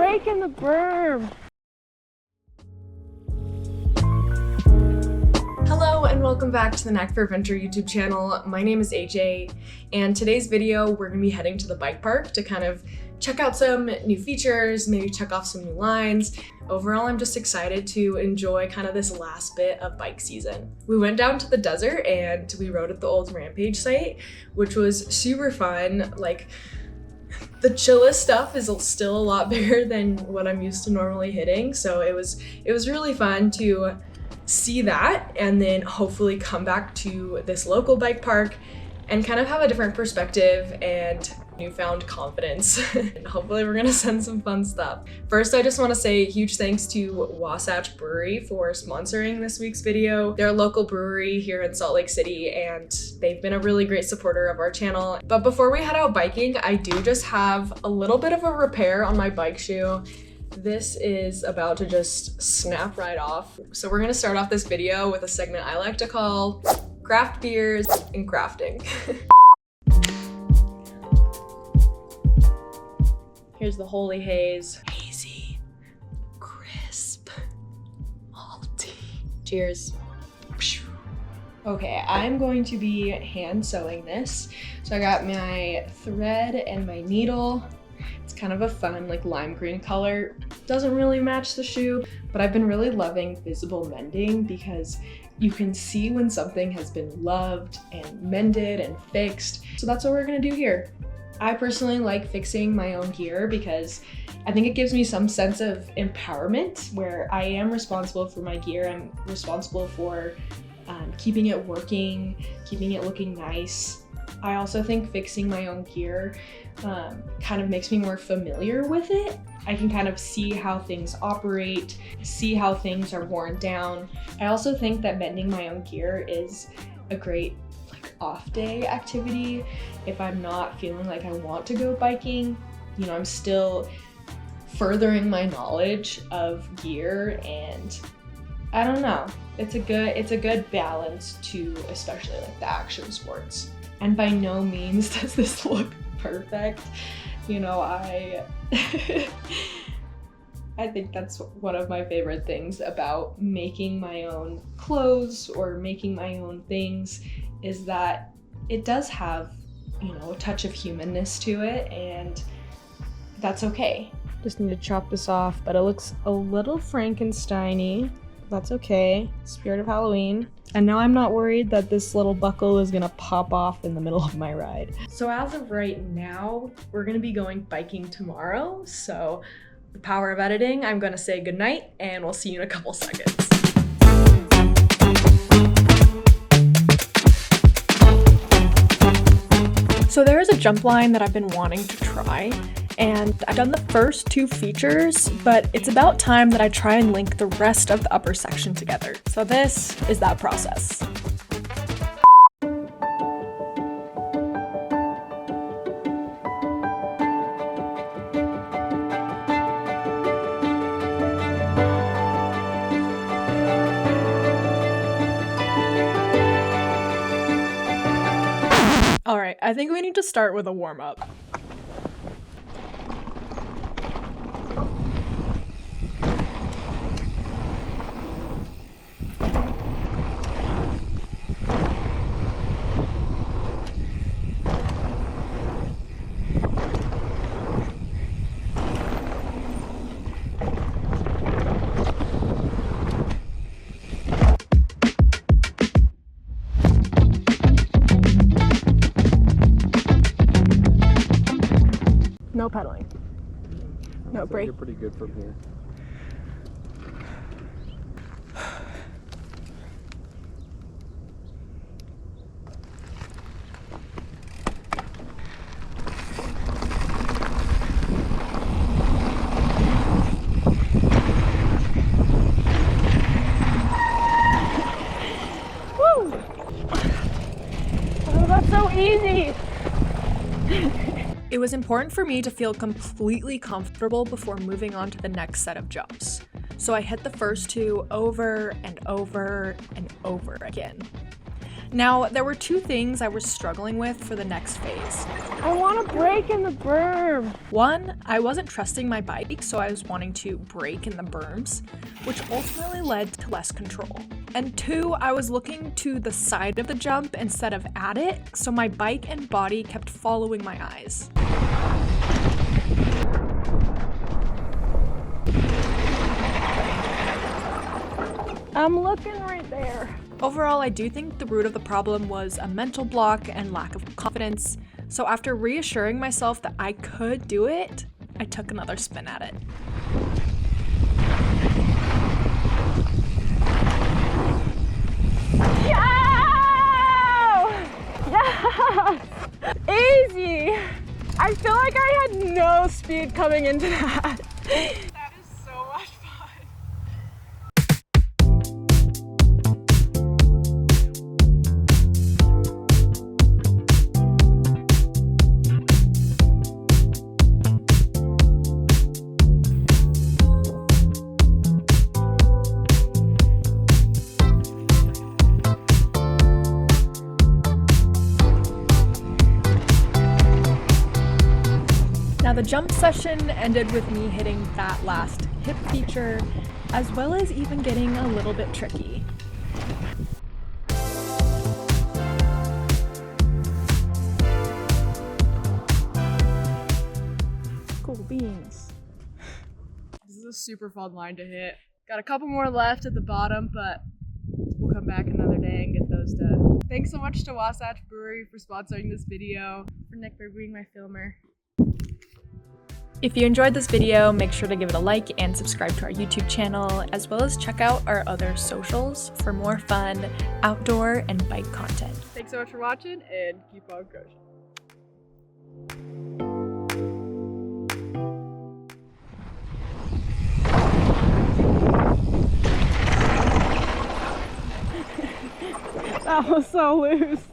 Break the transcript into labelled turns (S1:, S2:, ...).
S1: breaking the berm. Hello and welcome back to the Knack for Adventure YouTube channel. My name is AJ, and today's video we're gonna be heading to the bike park to kind of check out some new features, maybe check off some new lines. Overall, I'm just excited to enjoy kind of this last bit of bike season. We went down to the desert and we rode at the old Rampage site, which was super fun. Like, the chillest stuff is still a lot bigger than what I'm used to normally hitting, so it was really fun to see that and then hopefully come back to this local bike park and kind of have a different perspective and newfound confidence. Hopefully we're gonna send some fun stuff. First, I just want to say huge thanks to Wasatch Brewery for sponsoring this week's video. They're a local brewery here in Salt Lake City and they've been a really great supporter of our channel. But before we head out biking, I do just have a little bit of a repair on my bike shoe. This is about to just snap right off. So we're gonna start off this video with a segment I like to call craft beers and crafting. Here's the Holy Haze. Hazy, crisp, malty. Cheers. Okay, I'm going to be hand sewing this. So I got my thread and my needle. It's kind of a fun, like, lime green color. Doesn't really match the shoe, but I've been really loving visible mending because you can see when something has been loved and mended and fixed. So that's what we're gonna do here. I personally like fixing my own gear because I think it gives me some sense of empowerment where I am responsible for my gear. I'm responsible for keeping it working, keeping it looking nice. I also think fixing my own gear kind of makes me more familiar with it. I can kind of see how things operate, see how things are worn down. I also think that mending my own gear is a great off day activity. If I'm not feeling like I want to go biking, you know, I'm still furthering my knowledge of gear, and I don't know. It's a good balance to especially like the action sports. And by no means does this look perfect. You know, I think that's one of my favorite things about making my own clothes or making my own things is that it does have, you know, a touch of humanness to it, and that's okay. Just need to chop this off, but it looks a little Frankenstein-y. That's okay. Spirit of Halloween. And now I'm not worried that this little buckle is gonna pop off in the middle of my ride. So as of right now, we're gonna be going biking tomorrow. So the power of editing, I'm gonna say goodnight and we'll see you in a couple seconds. So there is a jump line that I've been wanting to try, and I've done the first two features, but it's about time that I try and link the rest of the upper section together. So this is that process. All right, I think we need to start with a warm-up. No pedaling. No brake.
S2: You're pretty good from here.
S1: Woo! Oh, that's so easy! It was important for me to feel completely comfortable before moving on to the next set of jumps. So I hit the first two over and over and over again.
S2: Now, there were two things I was struggling with for the next phase.
S1: I want to brake in the berm.
S2: One, I wasn't trusting my bike, so I was wanting to brake in the berms, which ultimately led to less control. And two, I was looking to the side of the jump instead of at it, so my bike and body kept following my eyes.
S1: I'm looking right there.
S2: Overall, I do think the root of the problem was a mental block and lack of confidence. So after reassuring myself that I could do it, I took another spin at it.
S1: Yeah! Easy! I feel like I had no speed coming into that.
S2: That is so much fun. Now the jump session ended with me hitting that last hip feature, as well as even getting a little bit tricky.
S1: Cool beans.
S2: This is a super fun line to hit. Got a couple more left at the bottom, but we'll come back another day and get those done. Thanks so much to Wasatch Brewery for sponsoring this video, for Nic for being my filmer. If you enjoyed this video, make sure to give it a like and subscribe to our YouTube channel, as well as check out our other socials for more fun, outdoor, and bike content. Thanks so much for watching, and keep on crushing.
S1: That was so loose.